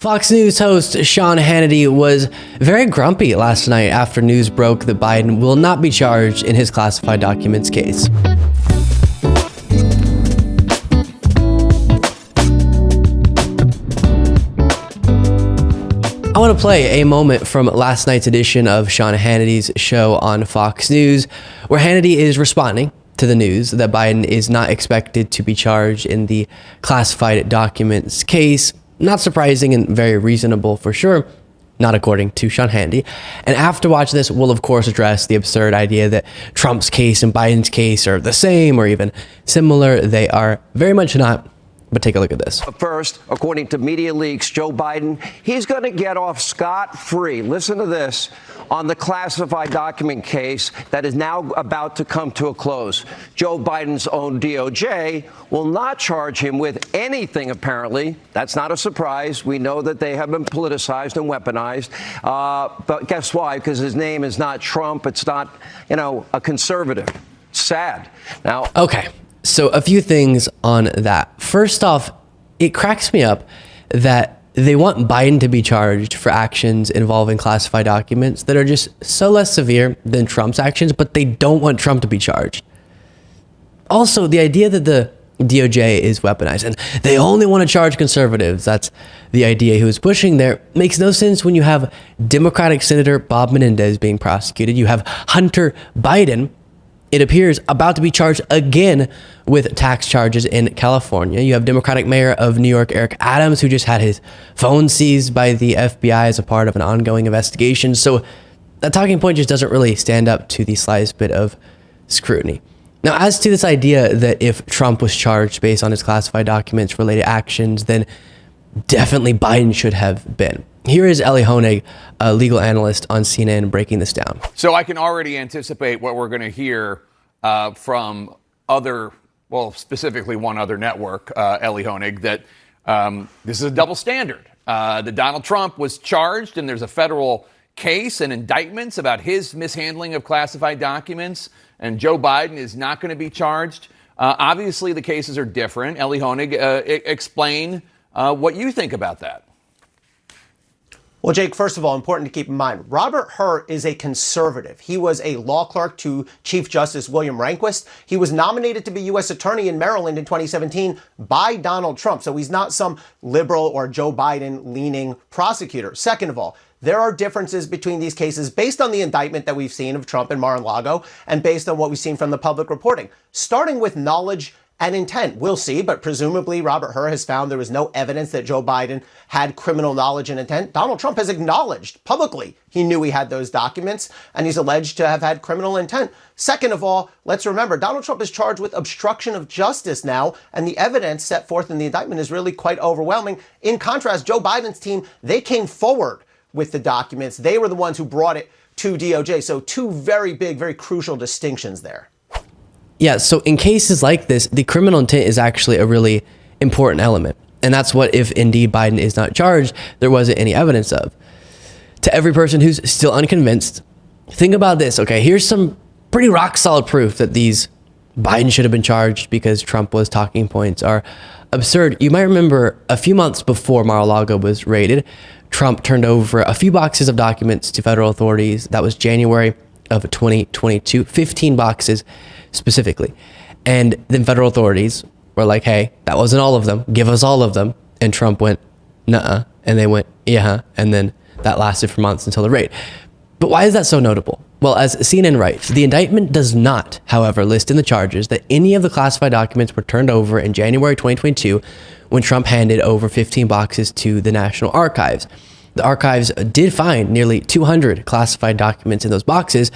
Fox News host Sean Hannity was very grumpy last night after news broke that Biden will not be charged in his classified documents case. I want to play a moment from last night's edition of Sean Hannity's show on Fox News, where Hannity is responding to the news that Biden is not expected to be charged in the classified documents case. Not surprising and very reasonable for sure, not according to Sean Hannity. And after watching this, we'll of course address the absurd idea that Trump's case and Biden's case are the same or even similar. They are very much not. But take a look at this. First, according to media leaks, Joe Biden, he's going to get off scot-free. Listen to this. On the classified document case that is now about to come to a close, Joe Biden's own DOJ will not charge him with anything, apparently. That's not a surprise. We know that they have been politicized and weaponized. But guess why? Because his name is not Trump. It's not, a conservative. Sad. Now, okay. So a few things on that. First off, it cracks me up that they want Biden to be charged for actions involving classified documents that are just so less severe than Trump's actions, but they don't want Trump to be charged. Also, the idea that the DOJ is weaponized and they only want to charge conservatives, that's the idea he was pushing there, makes no sense when you have Democratic Senator Bob Menendez being prosecuted. You have Hunter Biden, it appears, about to be charged again with tax charges in California. You have Democratic Mayor of New York, Eric Adams, who just had his phone seized by the FBI as a part of an ongoing investigation. So that talking point just doesn't really stand up to the slightest bit of scrutiny. Now, as to this idea that if Trump was charged based on his classified documents related actions, then definitely Biden should have been. Here is Ellie Honig, a legal analyst on CNN, breaking this down. So I can already anticipate what we're going to hear from other, well, specifically one other network, Ellie Honig, that this is a double standard. That Donald Trump was charged and there's a federal case and indictments about his mishandling of classified documents, and Joe Biden is not going to be charged. Obviously, the cases are different. Ellie Honig, explain what you think about that. Well, Jake, first of all, important to keep in mind, Robert Hur is a conservative. He was a law clerk to Chief Justice William Rehnquist. He was nominated to be U.S. Attorney in Maryland in 2017 by Donald Trump. So he's not some liberal or Joe Biden-leaning prosecutor. Second of all, there are differences between these cases based on the indictment that we've seen of Trump and Mar-a-Lago and based on what we've seen from the public reporting. Starting with knowledge and intent, we'll see, but presumably Robert Hur has found there was no evidence that Joe Biden had criminal knowledge and intent. Donald Trump has acknowledged publicly he knew he had those documents, and he's alleged to have had criminal intent. Second of all, let's remember, Donald Trump is charged with obstruction of justice now, and the evidence set forth in the indictment is really quite overwhelming. In contrast, Joe Biden's team, they came forward with the documents. They were the ones who brought it to DOJ. So two very big, very crucial distinctions there. Yeah, so in cases like this, the criminal intent is actually a really important element. And that's what, if indeed Biden is not charged, there wasn't any evidence of. To every person who's still unconvinced, think about this, okay? Here's some pretty rock solid proof that these Biden should have been charged because Trump was talking points are absurd. You might remember a few months before Mar-a-Lago was raided, Trump turned over a few boxes of documents to federal authorities. That was January of 2022, 15 boxes specifically. And then federal authorities were like, hey, that wasn't all of them. Give us all of them. And Trump went, nuh-uh. And they went, yeah. And then that lasted for months until the raid. But why is that so notable? Well, as CNN writes, the indictment does not, however, list in the charges that any of the classified documents were turned over in January 2022 when Trump handed over 15 boxes to the National Archives. The archives did find nearly 200 classified documents in those boxes,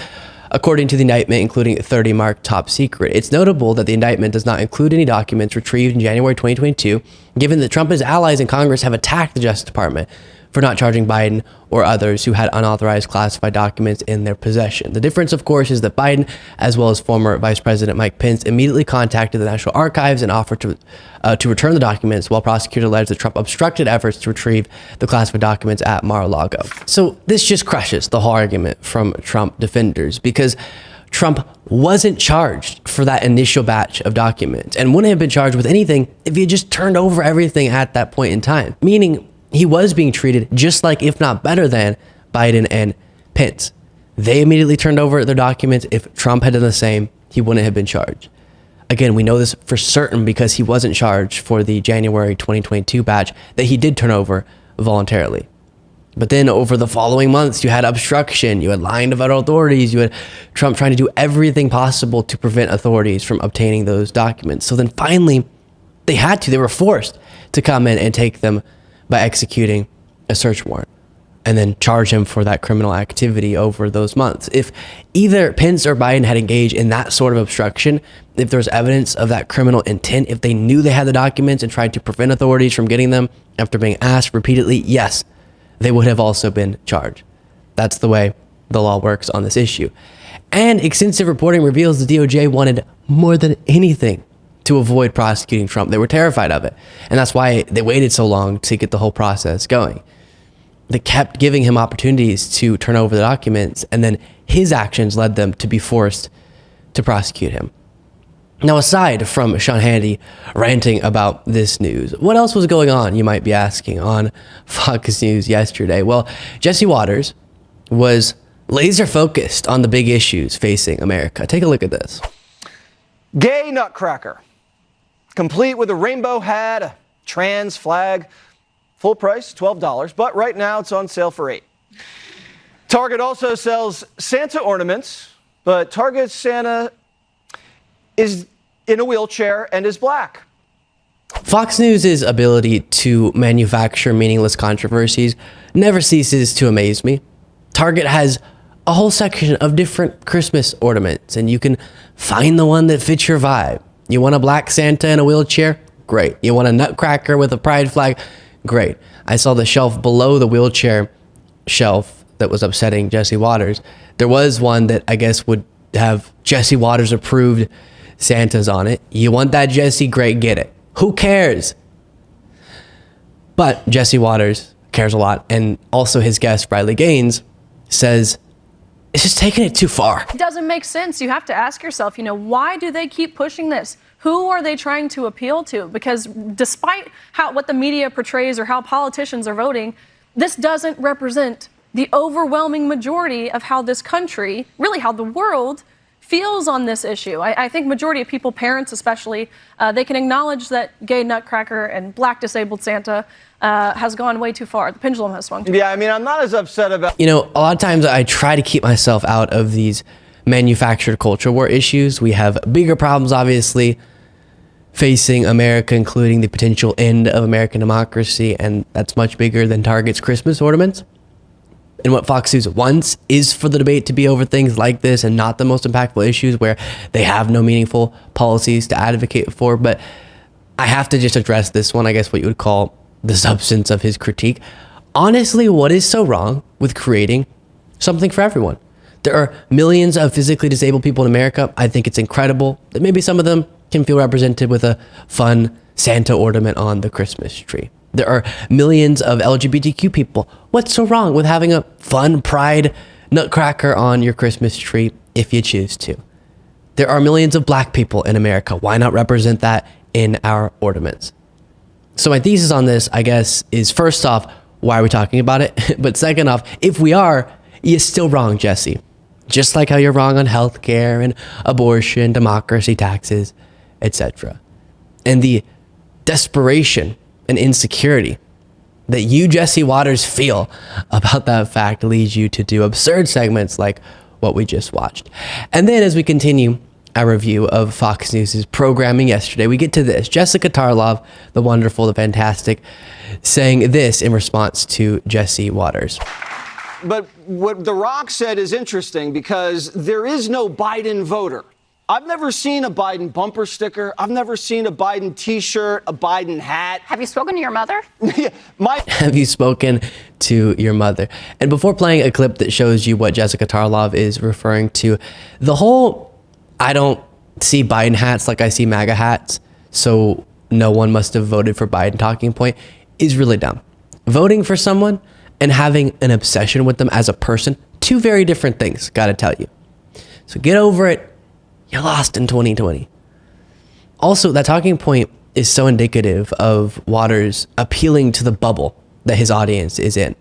according to the indictment, including 30 marked top secret. It's notable that the indictment does not include any documents retrieved in January 2022, given that Trump and his allies in Congress have attacked the Justice Department for not charging Biden or others who had unauthorized classified documents in their possession. The difference, of course, is that Biden, as well as former Vice President Mike Pence, immediately contacted the National Archives and offered to return the documents, while prosecutors alleged that Trump obstructed efforts to retrieve the classified documents at Mar-a-Lago. So this just crushes the whole argument from Trump defenders, because Trump wasn't charged for that initial batch of documents and wouldn't have been charged with anything if he had just turned over everything at that point in time. Meaning, he was being treated just like, if not better than, Biden and Pence. They immediately turned over their documents. If Trump had done the same, he wouldn't have been charged. Again, we know this for certain because he wasn't charged for the January 2022 batch that he did turn over voluntarily. But then over the following months, you had obstruction, you had lying to federal authorities, you had Trump trying to do everything possible to prevent authorities from obtaining those documents. So then finally, they were forced to come in and take them by executing a search warrant and then charge him for that criminal activity over those months. If either Pence or Biden had engaged in that sort of obstruction, if there was evidence of that criminal intent, if they knew they had the documents and tried to prevent authorities from getting them after being asked repeatedly, yes, they would have also been charged. That's the way the law works on this issue. And extensive reporting reveals the DOJ wanted more than anything to avoid prosecuting Trump. They were terrified of it. And that's why they waited so long to get the whole process going. They kept giving him opportunities to turn over the documents, and then his actions led them to be forced to prosecute him. Now, aside from Sean Hannity ranting about this news, what else was going on, you might be asking, on Fox News yesterday? Well, Jesse Waters was laser focused on the big issues facing America. Take a look at this. Gay nutcracker, complete with a rainbow hat, a trans flag, full price, $12, but right now it's on sale for $8. Target also sells Santa ornaments, but Target's Santa is in a wheelchair and is black. Fox News' ability to manufacture meaningless controversies never ceases to amaze me. Target has a whole section of different Christmas ornaments, and you can find the one that fits your vibe. You want a black Santa in a wheelchair? Great. You want a nutcracker with a pride flag? Great. I saw the shelf below the wheelchair shelf that was upsetting Jesse Waters. There was one that I guess would have Jesse Waters approved Santas on it. You want that, Jesse? Great, get it. Who cares? But Jesse Waters cares a lot. And also his guest, Bradley Gaines, says it's just taking it too far. It doesn't make sense. You have to ask yourself, why do they keep pushing this? Who are they trying to appeal to? Because despite what the media portrays or how politicians are voting, this doesn't represent the overwhelming majority of how this country, really how the world, feels on this issue. I think majority of people, parents especially, they can acknowledge that gay nutcracker and black disabled Santa has gone way too far. The pendulum has swung too far. Yeah, I mean, I'm not as upset about... A lot of times I try to keep myself out of these manufactured culture war issues. We have bigger problems, obviously, facing America, including the potential end of American democracy, and that's much bigger than Target's Christmas ornaments. And what Fox News wants is for the debate to be over things like this and not the most impactful issues where they have no meaningful policies to advocate for. But I have to just address this one, I guess what you would call the substance of his critique. Honestly, what is so wrong with creating something for everyone? There are millions of physically disabled people in America. I think it's incredible that maybe some of them can feel represented with a fun Santa ornament on the Christmas tree. There are millions of LGBTQ people. What's so wrong with having a fun pride nutcracker on your Christmas tree if you choose to? There are millions of black people in America. Why not represent that in our ornaments? So my thesis on this, I guess, is first off, why are we talking about it? But second off, if we are, you're still wrong, Jesse. Just like how you're wrong on healthcare and abortion, democracy, taxes, etc. And the desperation and insecurity that you, Jesse Waters, feel about that fact leads you to do absurd segments like what we just watched. And then as we continue our review of Fox News' programming yesterday, we get to this. Jessica Tarlov, the wonderful, the fantastic, saying this in response to Jesse Waters. But what The Rock said is interesting because there is no Biden voter. I've never seen a Biden bumper sticker. I've never seen a Biden T-shirt, a Biden hat. Have you spoken to your mother? Have you spoken to your mother? And before playing a clip that shows you what Jessica Tarlov is referring to, the whole, I don't see Biden hats like I see MAGA hats, so no one must have voted for Biden talking point is really dumb. Voting for someone and having an obsession with them as a person, two very different things, gotta tell you. So get over it. You lost in 2020. Also, that talking point is so indicative of Waters appealing to the bubble that his audience is in.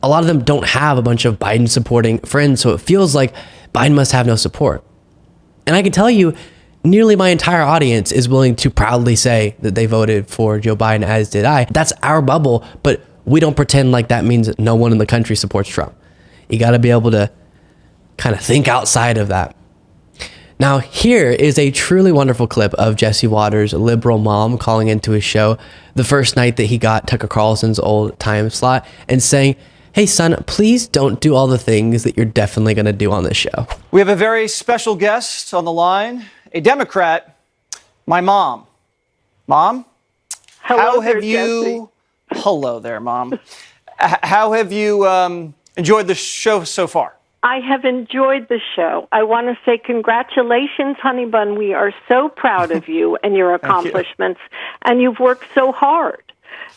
A lot of them don't have a bunch of Biden supporting friends, so it feels like Biden must have no support. And I can tell you, nearly my entire audience is willing to proudly say that they voted for Joe Biden, as did I. That's our bubble, but we don't pretend like that means that no one in the country supports Trump. You got to be able to kind of think outside of that. Now, here is a truly wonderful clip of Jesse Waters' liberal mom calling into his show the first night that he got Tucker Carlson's old time slot and saying, "Hey, son, please don't do all the things that you're definitely going to do on this show." We have a very special guest on the line, a Democrat, my mom. Mom? Hello how there, have you... Jesse. Hello there, Mom. How have you enjoyed the show so far? I have enjoyed the show. I want to say congratulations, Honey Bun. We are so proud of you and your accomplishments, and you've worked so hard.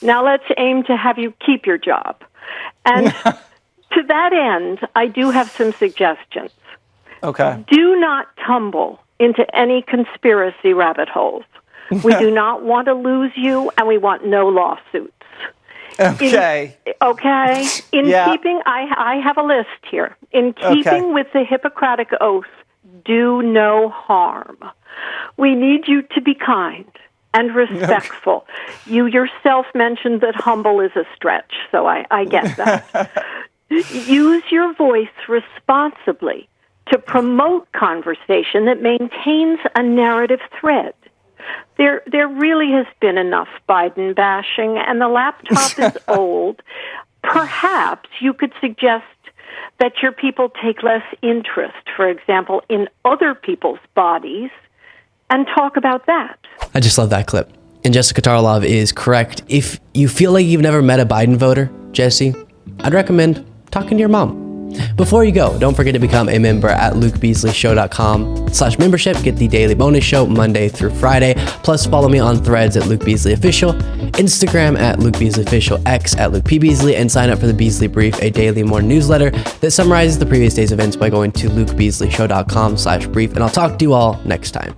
Now let's aim to have you keep your job. And to that end, I do have some suggestions. Okay. Do not tumble into any conspiracy rabbit holes. We do not want to lose you, and we want no lawsuits. Okay. In keeping, I have a list here. In keeping with the Hippocratic Oath, do no harm. We need you to be kind and respectful. You yourself mentioned that humble is a stretch, so I get that. Use your voice responsibly to promote conversation that maintains a narrative thread. There really has been enough Biden bashing, and the laptop is old. Perhaps you could suggest that your people take less interest, for example, in other people's bodies, and talk about that. I just love that clip. And Jessica Tarlov is correct. If you feel like you've never met a Biden voter, Jesse, I'd recommend talking to your mom. Before you go, don't forget to become a member at lukebeasley.show.com/membership. Get the daily bonus show Monday through Friday. Plus, follow me on Threads at Luke Beasley Official, Instagram at Luke Beasley Official, X at Luke P. Beasley, and sign up for the Beasley Brief, a daily morning newsletter that summarizes the previous day's events by going to lukebeasleyshow.com/brief. And I'll talk to you all next time.